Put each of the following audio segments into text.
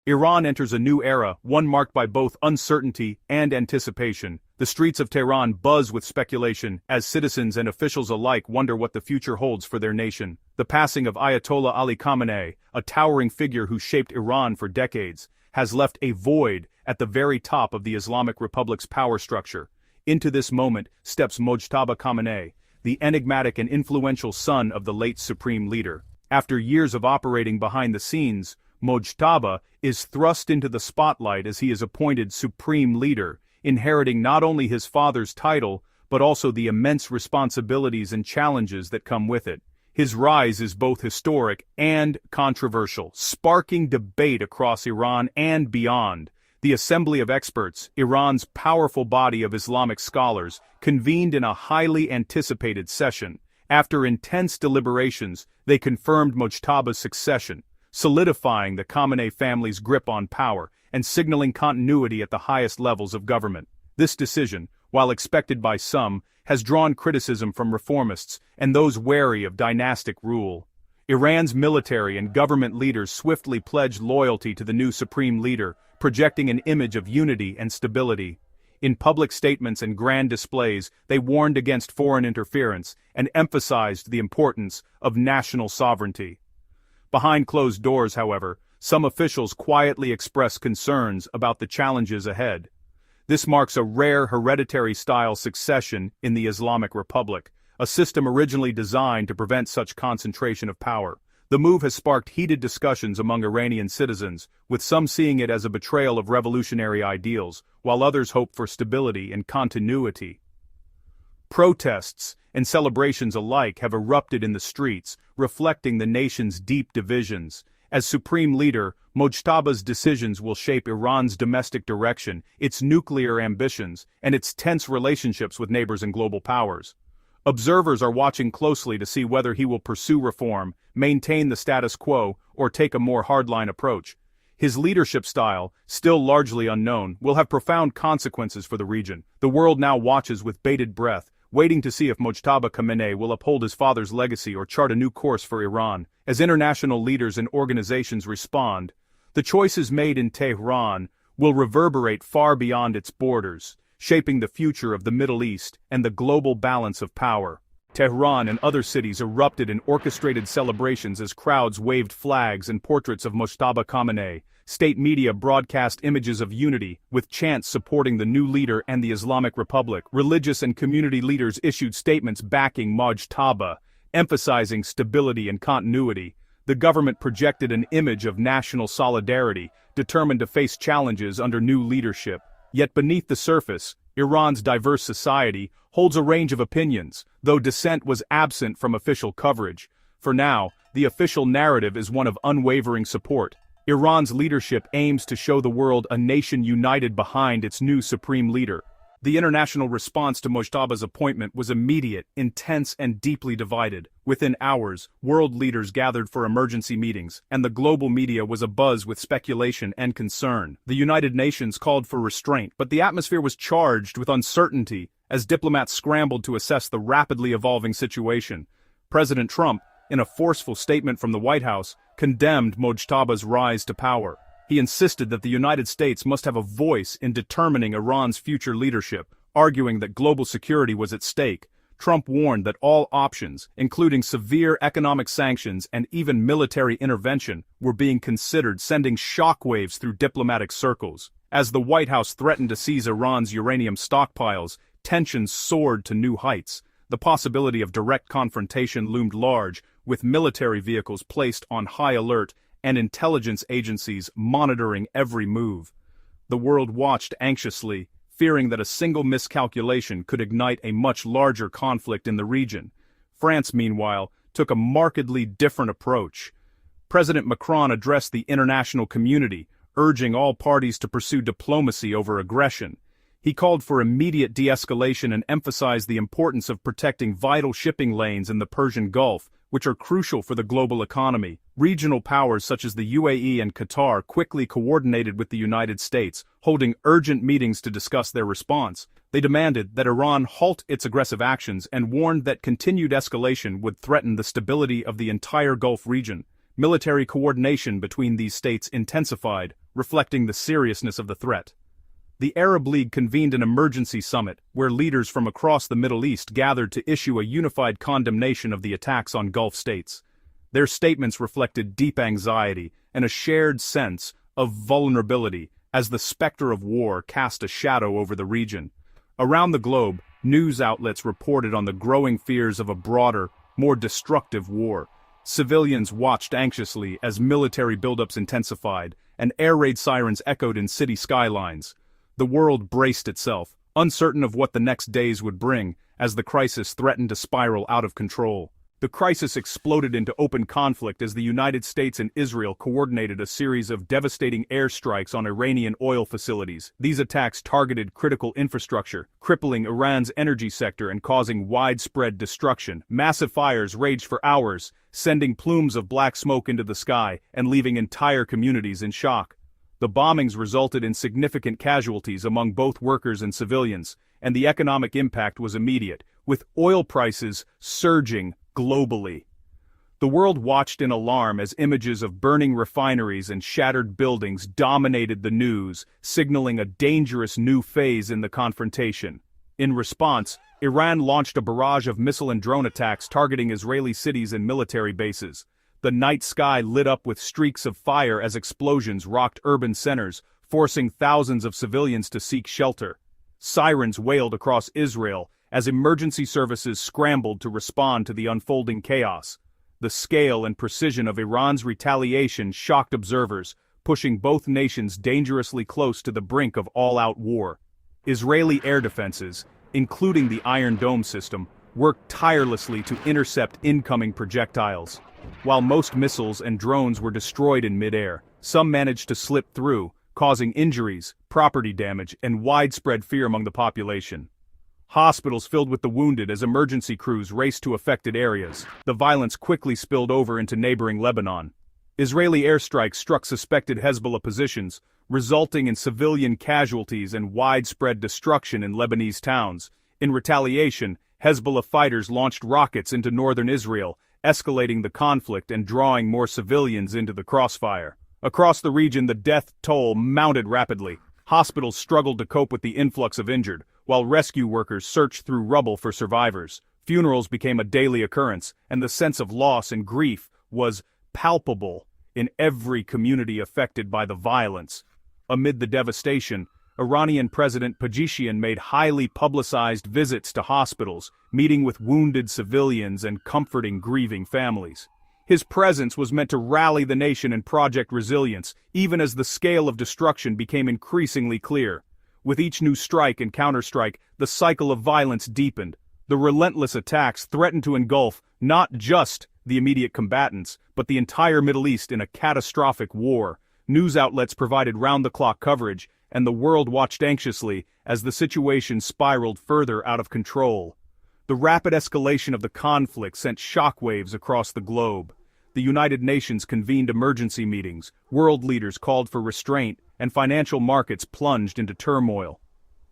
Iran enters a new era, one marked by both uncertainty and anticipation. The streets of Tehran buzz with speculation, as citizens and officials alike wonder what the future holds for their nation. The passing of Ayatollah Ali Khamenei, a towering figure who shaped Iran for decades, has left a void at the very top of the Islamic Republic's power structure. Into this moment steps Mojtaba Khamenei, the enigmatic and influential son of the late supreme leader. After years of operating behind the scenes, Mojtaba is thrust into the spotlight as he is appointed supreme leader, inheriting not only his father's title, but also the immense responsibilities and challenges that come with it. His rise is both historic and controversial, sparking debate across Iran and beyond. The Assembly of Experts, Iran's powerful body of Islamic scholars, convened in a highly anticipated session. After intense deliberations, they confirmed Mojtaba's succession, solidifying the Khamenei family's grip on power and signaling continuity at the highest levels of government. This decision, while expected by some, has drawn criticism from reformists and those wary of dynastic rule. Iran's military and government leaders swiftly pledged loyalty to the new supreme leader, projecting an image of unity and stability. In public statements and grand displays, they warned against foreign interference and emphasized the importance of national sovereignty. Behind closed doors, however, some officials quietly express concerns about the challenges ahead. This marks a rare hereditary-style succession in the Islamic Republic, a system originally designed to prevent such concentration of power. The move has sparked heated discussions among Iranian citizens, with some seeing it as a betrayal of revolutionary ideals, while others hope for stability and continuity. Protests and celebrations alike have erupted in the streets, reflecting the nation's deep divisions. As supreme leader, Mojtaba's decisions will shape Iran's domestic direction, its nuclear ambitions, and its tense relationships with neighbors and global powers. Observers are watching closely to see whether he will pursue reform, maintain the status quo, or take a more hardline approach. His leadership style, still largely unknown, will have profound consequences for the region. The world now watches with bated breath, waiting to see if Mojtaba Khamenei will uphold his father's legacy or chart a new course for Iran. As international leaders and organizations respond, the choices made in Tehran will reverberate far beyond its borders, shaping the future of the Middle East and the global balance of power. Tehran and other cities erupted in orchestrated celebrations as crowds waved flags and portraits of Mojtaba Khamenei. State media broadcast images of unity, with chants supporting the new leader and the Islamic Republic. Religious and community leaders issued statements backing Mojtaba, emphasizing stability and continuity. The government projected an image of national solidarity, determined to face challenges under new leadership. Yet beneath the surface, Iran's diverse society holds a range of opinions, though dissent was absent from official coverage. For now, the official narrative is one of unwavering support. Iran's leadership aims to show the world a nation united behind its new supreme leader. The international response to Mojtaba's appointment was immediate, intense, and deeply divided. Within hours, world leaders gathered for emergency meetings, and the global media was abuzz with speculation and concern. The United Nations called for restraint, but the atmosphere was charged with uncertainty as diplomats scrambled to assess the rapidly evolving situation. President Trump, in a forceful statement from the White House, condemned Mojtaba's rise to power. He insisted that the United States must have a voice in determining Iran's future leadership, arguing that global security was at stake. Trump warned that all options, including severe economic sanctions and even military intervention, were being considered, sending shockwaves through diplomatic circles. As the White House threatened to seize Iran's uranium stockpiles, tensions soared to new heights. The possibility of direct confrontation loomed large, with military vehicles placed on high alert and intelligence agencies monitoring every move. The world watched anxiously, fearing that a single miscalculation could ignite a much larger conflict in the region. France, meanwhile, took a markedly different approach. President Macron addressed the international community, urging all parties to pursue diplomacy over aggression. He called for immediate de-escalation and emphasized the importance of protecting vital shipping lanes in the Persian Gulf, which are crucial for the global economy. Regional powers such as the UAE and Qatar quickly coordinated with the United States, holding urgent meetings to discuss their response. They demanded that Iran halt its aggressive actions and warned that continued escalation would threaten the stability of the entire Gulf region. Military coordination between these states intensified, reflecting the seriousness of the threat. The Arab League convened an emergency summit where leaders from across the Middle East gathered to issue a unified condemnation of the attacks on Gulf states. Their statements reflected deep anxiety and a shared sense of vulnerability as the specter of war cast a shadow over the region. Around the globe, news outlets reported on the growing fears of a broader, more destructive war. Civilians watched anxiously as military buildups intensified and air raid sirens echoed in city skylines. The world braced itself, uncertain of what the next days would bring, as the crisis threatened to spiral out of control. The crisis exploded into open conflict as the United States and Israel coordinated a series of devastating airstrikes on Iranian oil facilities. These attacks targeted critical infrastructure, crippling Iran's energy sector and causing widespread destruction. Massive fires raged for hours, sending plumes of black smoke into the sky and leaving entire communities in shock. The bombings resulted in significant casualties among both workers and civilians, and the economic impact was immediate, with oil prices surging globally. The world watched in alarm as images of burning refineries and shattered buildings dominated the news, signaling a dangerous new phase in the confrontation. In response, Iran launched a barrage of missile and drone attacks targeting Israeli cities and military bases. The night sky lit up with streaks of fire as explosions rocked urban centers, forcing thousands of civilians to seek shelter. Sirens wailed across Israel as emergency services scrambled to respond to the unfolding chaos. The scale and precision of Iran's retaliation shocked observers, pushing both nations dangerously close to the brink of all-out war. Israeli air defenses, including the Iron Dome system, worked tirelessly to intercept incoming projectiles. While most missiles and drones were destroyed in midair, some managed to slip through, causing injuries, property damage, and widespread fear among the population. Hospitals filled with the wounded as emergency crews raced to affected areas. The violence quickly spilled over into neighboring Lebanon. Israeli airstrikes struck suspected Hezbollah positions, resulting in civilian casualties and widespread destruction in Lebanese towns. In retaliation, Hezbollah fighters launched rockets into northern Israel, escalating the conflict and drawing more civilians into the crossfire. Across the region, the death toll mounted rapidly. Hospitals struggled to cope with the influx of injured, while rescue workers searched through rubble for survivors. Funerals became a daily occurrence, and the sense of loss and grief was palpable in every community affected by the violence. Amid the devastation, Iranian President Pezeshkian made highly publicized visits to hospitals, meeting with wounded civilians and comforting grieving families. His presence was meant to rally the nation in Project Resilience, even as the scale of destruction became increasingly clear. With each new strike and counterstrike, the cycle of violence deepened. The relentless attacks threatened to engulf not just the immediate combatants, but the entire Middle East in a catastrophic war. News outlets provided round-the-clock coverage, and the world watched anxiously as the situation spiraled further out of control. The rapid escalation of the conflict sent shockwaves across the globe. The United Nations convened emergency meetings, world leaders called for restraint, and financial markets plunged into turmoil.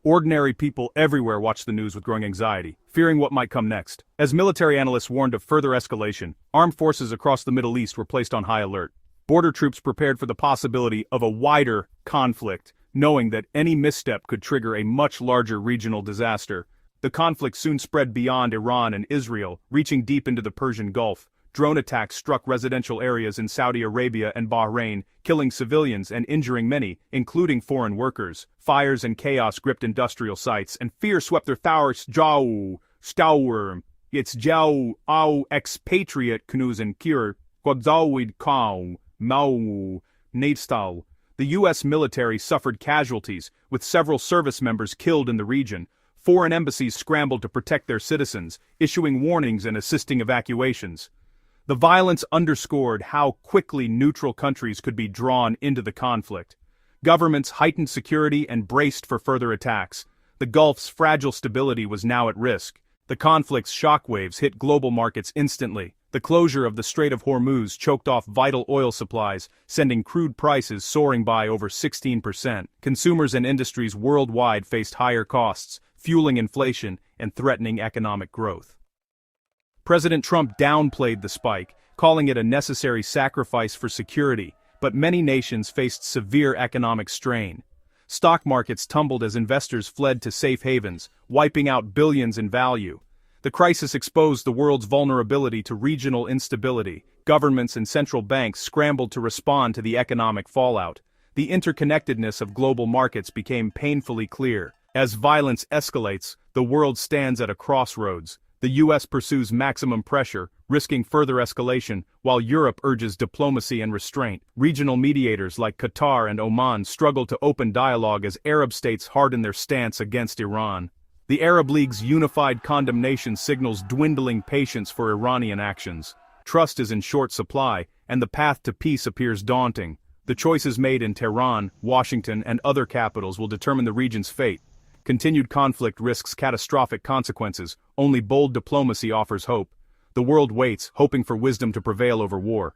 Ordinary people everywhere watched the news with growing anxiety, fearing what might come next. As military analysts warned of further escalation, armed forces across the Middle East were placed on high alert. Border troops prepared for the possibility of a wider conflict, knowing that any misstep could trigger a much larger regional disaster. The conflict soon spread beyond Iran and Israel, reaching deep into the Persian Gulf. Drone attacks struck residential areas in Saudi Arabia and Bahrain, killing civilians and injuring many, including foreign workers. Fires and chaos gripped industrial sites, and fear swept their thowers stauer. It's jau au expatriate knusen kir godzawid kau mau nedstal. The U.S. military suffered casualties, with several service members killed in the region. Foreign embassies scrambled to protect their citizens, issuing warnings and assisting evacuations. The violence underscored how quickly neutral countries could be drawn into the conflict. Governments heightened security and braced for further attacks. The Gulf's fragile stability was now at risk. The conflict's shockwaves hit global markets instantly. The closure of the Strait of Hormuz choked off vital oil supplies, sending crude prices soaring by over 16%. Consumers and industries worldwide faced higher costs, fueling inflation and threatening economic growth. President Trump downplayed the spike, calling it a necessary sacrifice for security. but many nations faced severe economic strain. Stock markets tumbled as investors fled to safe havens, wiping out billions in value. The crisis exposed the world's vulnerability to regional instability. Governments and central banks scrambled to respond to the economic fallout. The interconnectedness of global markets became painfully clear. As violence escalates, the world stands at a crossroads. The US pursues maximum pressure, risking further escalation, while Europe urges diplomacy and restraint. Regional mediators like Qatar and Oman struggle to open dialogue as Arab states harden their stance against Iran. The Arab League's unified condemnation signals dwindling patience for Iranian actions. Trust is in short supply, and the path to peace appears daunting. The choices made in Tehran, Washington, and other capitals will determine the region's fate. Continued conflict risks catastrophic consequences. Only bold diplomacy offers hope. The world waits, hoping for wisdom to prevail over war.